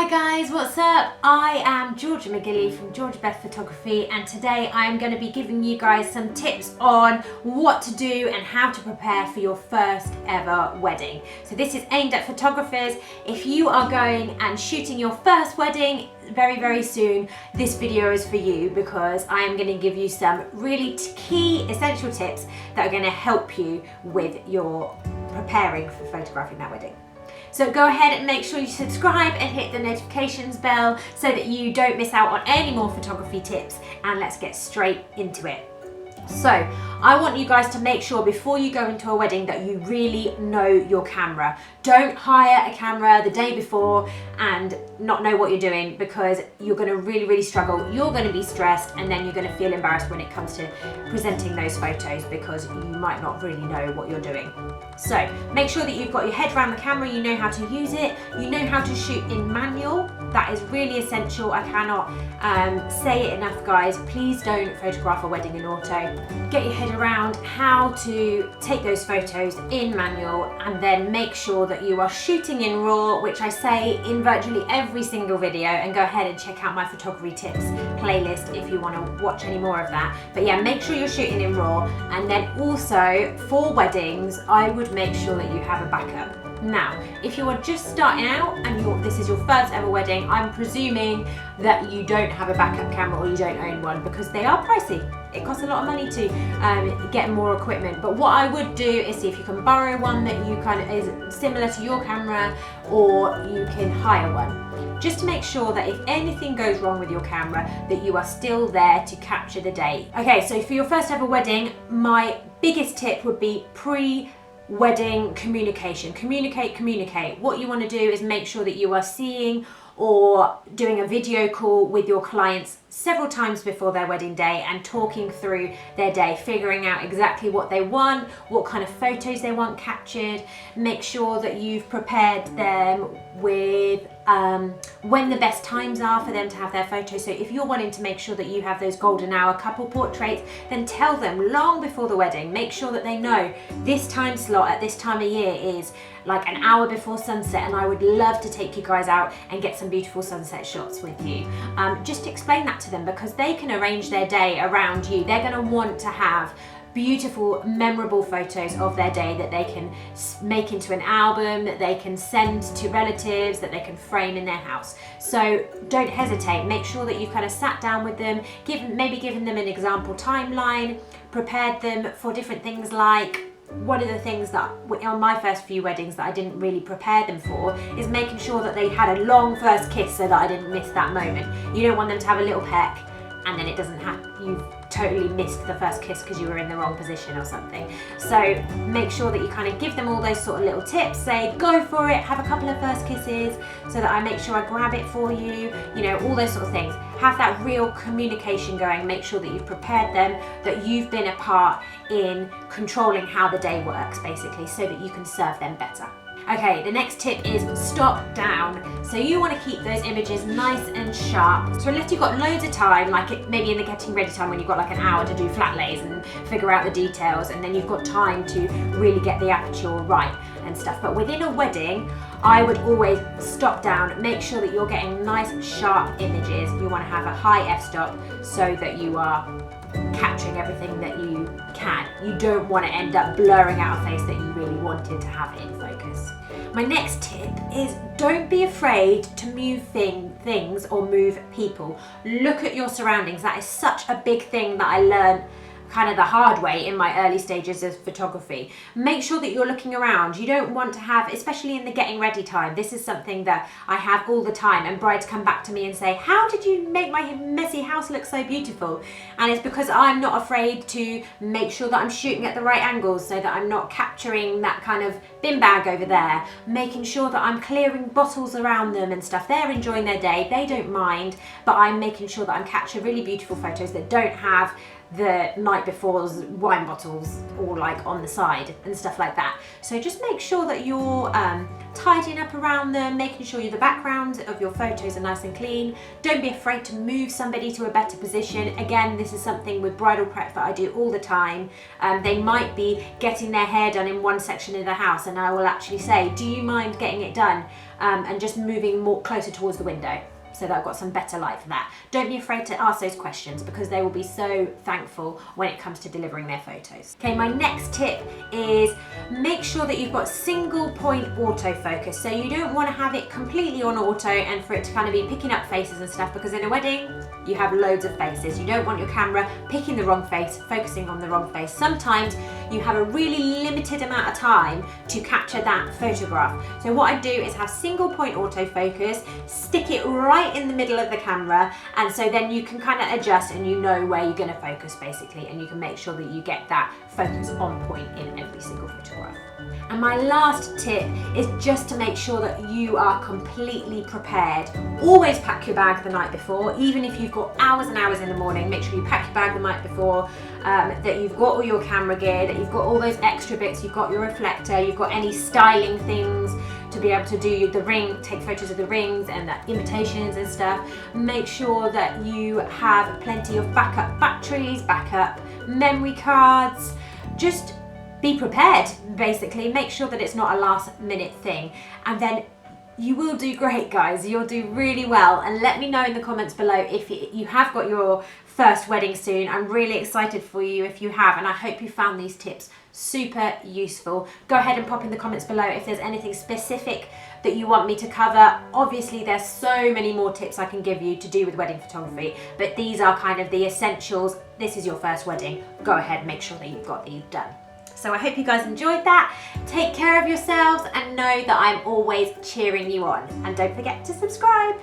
Hi guys, what's up? I am Georgia McGilly from Georgia-Beth Photography, and today I am going to be giving you guys some tips on what to do and how to prepare for your first ever wedding. So this is aimed at photographers. If you are going and shooting your first wedding very soon, this video is for you because I am going to give you some really key essential tips that are going to help you with your preparing for photographing that wedding. So go ahead and make sure you subscribe and hit the notifications bell so that you don't miss out on any more photography tips, and let's get straight into it. So I want you guys to make sure before you go into a wedding that you really know your camera. Don't hire a camera the day before and not know what you're doing, because you're going to really struggle. You're going to be stressed, and then you're going to feel embarrassed when it comes to presenting those photos because you might not really know what you're doing. So make sure that you've got your head around the camera, you know how to use it, you know how to shoot in manual. That is really essential. I cannot say it enough, guys. Please don't photograph a wedding in auto. Get your head around how to take those photos in manual, and then make sure that you are shooting in RAW, which I say in virtually every single video, and go ahead and check out my photography tips playlist if you want to watch any more of that. But yeah, make sure you're shooting in RAW, and then also for weddings, I would make sure that you have a backup. Now, if you are just starting out and this is your first ever wedding, I'm presuming that you don't have a backup camera or you don't own one, because they are pricey. It costs a lot of money to get more equipment. But what I would do is see if you can borrow one that you kind of is similar to your camera, or you can hire one. Just to make sure that if anything goes wrong with your camera, that you are still there to capture the day. Okay, so for your first ever wedding, my biggest tip would be pre-wedding communication. Communicate. What you want to do is make sure that you are seeing or doing a video call with your clients several times before their wedding day and talking through their day, figuring out exactly what they want, what kind of photos they want captured. Make sure that you've prepared them with when the best times are for them to have their photos. So if you're wanting to make sure that you have those golden hour couple portraits, then tell them long before the wedding. Make sure that they know this time slot at this time of year is like an hour before sunset, and I would love to take you guys out and get some beautiful sunset shots with you. Just explain that to them, because they can arrange their day around you. They're going to want to have beautiful, memorable photos of their day that they can make into an album, that they can send to relatives, that they can frame in their house. So don't hesitate. Make sure that you've kind of sat down with them, maybe given them an example timeline, prepared them for different things. Like, one of the things that on my first few weddings that I didn't really prepare them for is making sure that they had a long first kiss, so that I didn't miss that moment. You don't want them to have a little peck and then it doesn't happen. You've totally missed the first kiss because you were in the wrong position or something. So make sure that you kind of give them all those sort of little tips. Say, go for it, have a couple of first kisses so that I make sure I grab it for you, you know, all those sort of things. Have that real communication going. Make sure that you've prepared them, that you've been a part in controlling how the day works, basically, so that you can serve them better. Okay, the next tip is stop down. So you want to keep those images nice and sharp. So unless you've got loads of time, like maybe in the getting ready time when you've got like an hour to do flat lays and figure out the details, and then you've got time to really get the aperture right and stuff. But within a wedding, I would always stop down, make sure that you're getting nice sharp images. You want to have a high f-stop so that you are capturing everything that you can. You don't want to end up blurring out a face that you really wanted to have in focus. My next tip is don't be afraid to move things or move people. Look at your surroundings. That is such a big thing that I learned kind of the hard way in my early stages of photography. Make sure that you're looking around. You don't want to have, especially in the getting ready time, this is something that I have all the time, and brides come back to me and say, how did you make my messy house look so beautiful? And it's because I'm not afraid to make sure that I'm shooting at the right angles, so that I'm not capturing that kind of bin bag over there, making sure that I'm clearing bottles around them and stuff. They're enjoying their day, they don't mind, but I'm making sure that I'm capturing really beautiful photos that don't have the night before's wine bottles all like on the side and stuff like that. So just make sure that you're tidying up around them, making sure the background of your photos are nice and clean. Don't be afraid to move somebody to a better position. Again, this is something with bridal prep that I do all the time. They might be getting their hair done in one section of the house, and I will actually say, do you mind getting it done and just moving more closer towards the window, so that I've got some better light for that. Don't be afraid to ask those questions, because they will be so thankful when it comes to delivering their photos. Okay, my next tip is make sure that you've got single point autofocus. So you don't want to have it completely on auto and for it to kind of be picking up faces and stuff, because in a wedding you have loads of faces. You don't want your camera picking the wrong face, focusing on the wrong face. Sometimes you have a really limited amount of time to capture that photograph. So what I do is have single point autofocus, stick it right in the middle of the camera, and so then you can kind of adjust and you know where you're going to focus basically, and you can make sure that you get that focus on point in every single photograph. And my last tip is just to make sure that you are completely prepared. Always pack your bag the night before, even if you've got hours and hours in the morning. Make sure you pack your bag the night before, that you've got all your camera gear, that you've got all those extra bits, you've got your reflector, you've got any styling things to be able to do the ring, take photos of the rings and the invitations and stuff. Make sure that you have plenty of backup batteries, backup memory cards. Just be prepared, basically. Make sure that it's not a last minute thing, and then you will do great, guys. You'll do really well. And let me know in the comments below if you have got your first wedding soon. I'm really excited for you if you have, and I hope you found these tips super useful. Go ahead and pop in the comments below if there's anything specific that you want me to cover. Obviously there's so many more tips I can give you to do with wedding photography, but these are kind of the essentials. This is your first wedding. Go ahead and make sure that you've got these done. So I hope you guys enjoyed that. Take care of yourselves and know that I'm always cheering you on. And don't forget to subscribe.